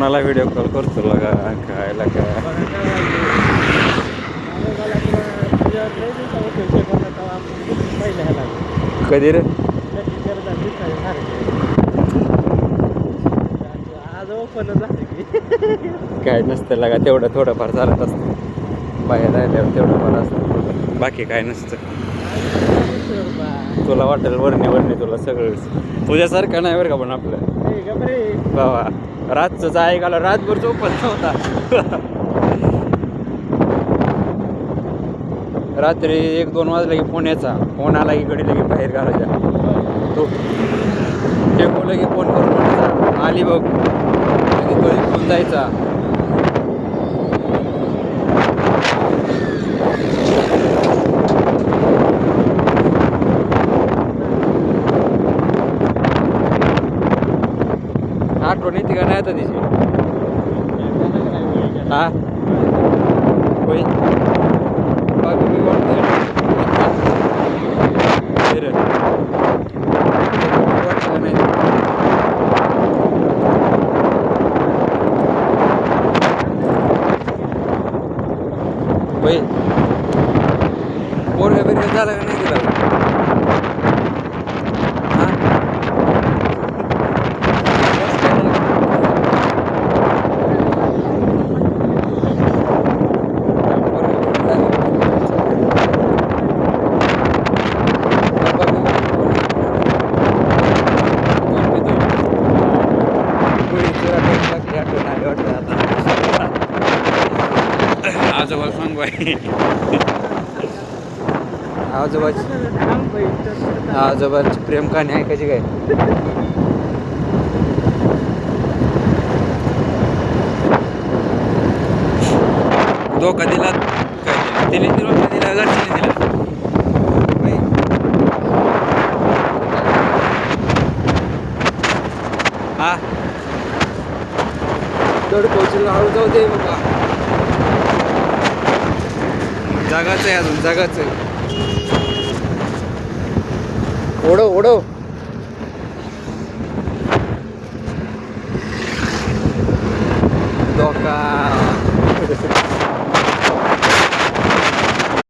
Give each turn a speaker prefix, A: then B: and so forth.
A: कोणाला video call करतो लगा काय लगा कधी रे काय नसतं लगा तेवढं थोडंफार चालत असतं बाहेर राहिल्यावर तेवढं फार असतं बाकी काय नसतं तुला वाटेल वरणी तुला सगळंच तुझ्यासारखं नाही बरं का पण आपलं बाबा रातच ऐकायला रातभर झोपत नव्हता रात्री 1-2 वाजला की फोन आला की गडी लगे बाहेर घालायच्या तो टेम्पो लगे फोन करून म्हणायचा आली बघ तो फोन जायचा आठवण येते का नाही आता तिची हा होय बाकी वाटतं होय पोरगा बिरगा झाला का नाही तिला आजोबा सांगू आजोबाची प्रेम कहाणी ऐकायची काय धोका दिला काय तिने दिला घरच्याने दिला हा दड पोचला हळू जाऊ दे बाबा जागाच आहे अजून जागाच आहे ओढव धोका